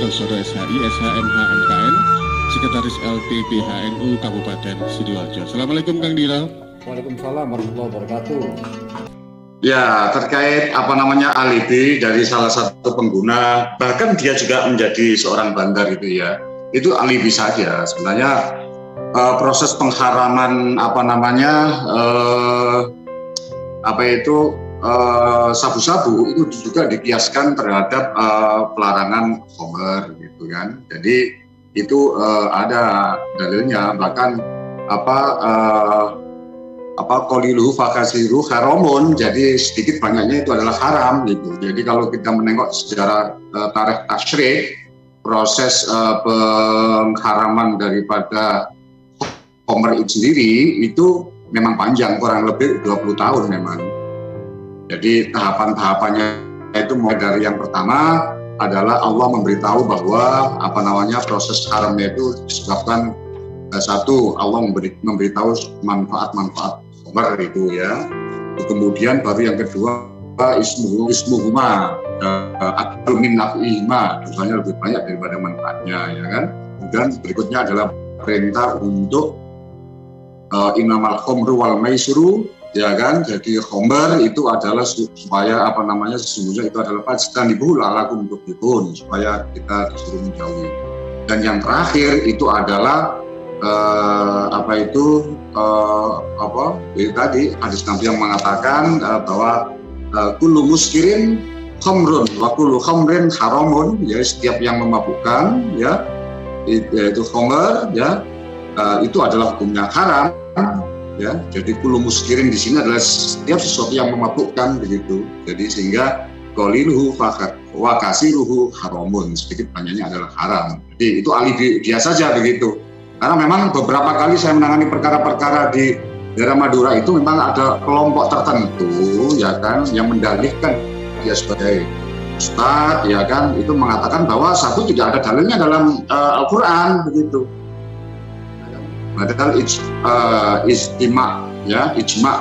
Santosono SHI, SHMH MKN, Sekretaris LPBHNU Kabupaten Sidoarjo. Assalamualaikum Kang Dira. Waalaikumsalam warahmatullahi wabarakatuh. Ya, terkait alibi dari salah satu pengguna, bahkan dia juga menjadi seorang bandar gitu ya. Itu alibi saja. Sebenarnya proses pengharaman sabu-sabu itu juga dikiaskan terhadap pelarangan khamr gitu kan. Jadi itu ada dalilnya, bahkan qaliluhu fakasiru haramun, jadi sedikit banyaknya itu adalah haram gitu. Jadi kalau kita menengok secara tarikh tasyrik, proses pengharaman daripada khamr itu sendiri itu memang panjang, kurang lebih 20 tahun memang. Jadi tahapan-tahapannya itu mulai dari yang pertama adalah Allah memberitahu bahwa proses haramnya itu disebabkan satu, Allah memberitahu manfaat-manfaat khamr itu ya. Kemudian baru yang kedua ismuhuma akbar min naf'ihima, dosanya lebih banyak daripada manfaatnya ya kan. Kemudian berikutnya adalah perintah untuk innamal khamru wal maisiru ya kan. Jadi khamr itu adalah supaya sesungguhnya itu adalah fajtanibul alakum tuflihun, supaya kita disuruh menjauhi. Dan yang terakhir itu adalah tadi hadis Nabi yang mengatakan bahwa kullu muskirin khamrun wa kullu khamrin haramun, ya setiap yang memabukkan ya itu khamr ya itu adalah hukumnya haram ya. Jadi kullu muskirin di sini adalah setiap sesuatu yang memabukkan begitu. Jadi sehingga qaliluhu wa kasiruhu haramun, sedikit banyaknya adalah haram. Jadi itu alibi dia saja begitu. Karena memang beberapa kali saya menangani perkara-perkara di daerah Madura itu memang ada kelompok tertentu ya kan yang mendalihkan dia sebagai ustadz ya kan, itu mengatakan bahwa satu tidak ada dalilnya dalam Al-Quran begitu. Padahal ijma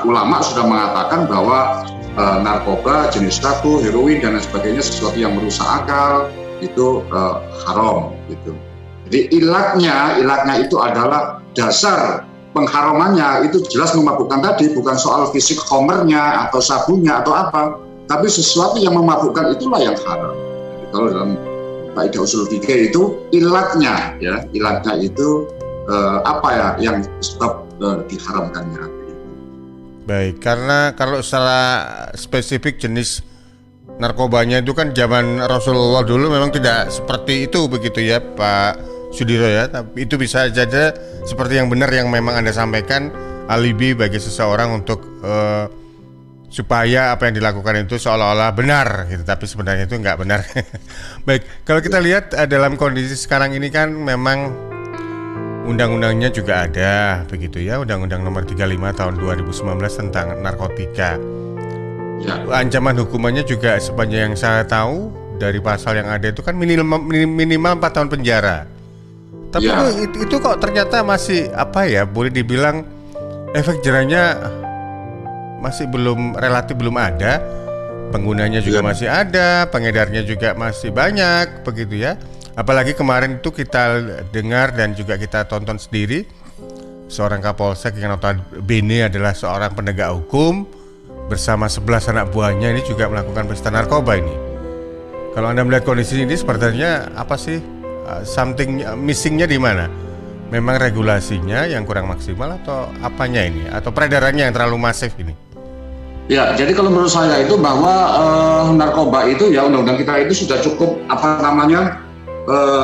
ulama sudah mengatakan bahwa narkoba, jenis sabu, heroin dan lain sebagainya sesuatu yang merusak akal itu haram gitu. Jadi ilatnya itu adalah dasar pengharamannya itu jelas memabukkan tadi, bukan soal fisik khamrnya atau sabunnya atau apa, tapi sesuatu yang memabukkan itulah yang haram. Jadi kalau dalam kaidah usul fikih itu ilatnya itu yang sebab diharamkannya. Baik, karena kalau secara spesifik jenis narkobanya itu kan zaman Rasulullah dulu memang tidak seperti itu begitu ya Pak Sudiro ya, tapi itu bisa saja seperti yang benar yang memang Anda sampaikan, alibi bagi seseorang untuk supaya apa yang dilakukan itu seolah-olah benar gitu, tapi sebenarnya itu nggak benar. Baik, kalau kita lihat dalam kondisi sekarang ini kan memang undang-undangnya juga ada begitu ya, Undang-Undang Nomor 35 Tahun 2019 tentang narkotika. Ya. Ancaman hukumannya juga sepanjang yang saya tahu dari pasal yang ada itu kan minimal 4 tahun penjara. Tapi ya, itu kok ternyata masih boleh dibilang efek jerahnya masih relatif belum ada. Penggunanya juga masih ada, pengedarnya juga masih banyak begitu ya. Apalagi kemarin itu kita dengar dan juga kita tonton sendiri, seorang Kapolsek yang notabene adalah seorang penegak hukum bersama 11 anak buahnya ini juga melakukan pesta narkoba ini. Kalau Anda melihat kondisi ini sepertinya apa sih something missingnya di mana? Memang regulasinya yang kurang maksimal atau apanya ini? Atau peredarannya yang terlalu masif ini? Ya, jadi kalau menurut saya itu bahwa narkoba itu ya undang-undang kita itu sudah cukup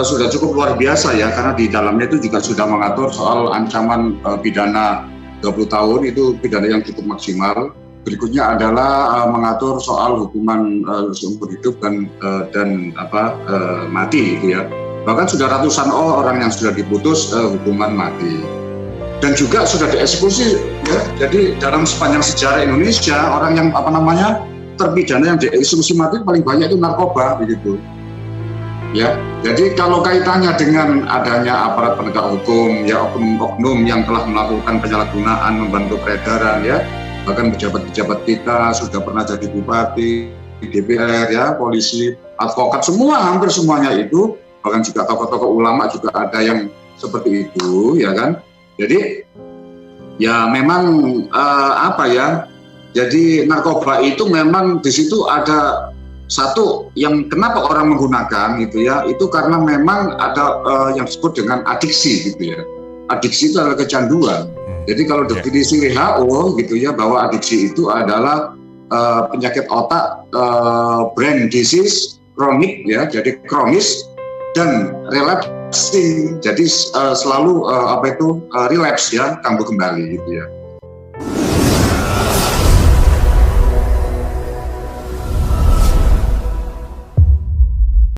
sudah cukup luar biasa ya, karena di dalamnya itu juga sudah mengatur soal ancaman pidana 20 tahun itu pidana yang cukup maksimal. Berikutnya adalah mengatur soal hukuman seumur hidup dan mati gitu ya. Bahkan sudah ratusan orang yang sudah diputus hukuman mati. Dan juga sudah dieksekusi ya. Jadi dalam sepanjang sejarah Indonesia orang yang terpidana yang dieksekusi mati paling banyak itu narkoba begitu. Ya, jadi kalau kaitannya dengan adanya aparat penegak hukum, ya oknum-oknum yang telah melakukan penyalahgunaan, membantu peredaran, ya, bahkan pejabat-pejabat kita sudah pernah jadi bupati, DPR, ya, polisi, advokat, hampir semuanya itu bahkan juga tokoh-tokoh ulama juga ada yang seperti itu, ya kan. Jadi ya memang jadi narkoba itu memang di situ ada satu yang kenapa orang menggunakan gitu ya, itu karena memang ada yang disebut dengan adiksi gitu ya. Adiksi itu adalah kecanduan. Jadi kalau definisi WHO gitu ya, bahwa adiksi itu adalah penyakit otak, brain disease, kronik ya, jadi kronis dan relapsing, jadi selalu relapse ya, kambuh kembali gitu ya.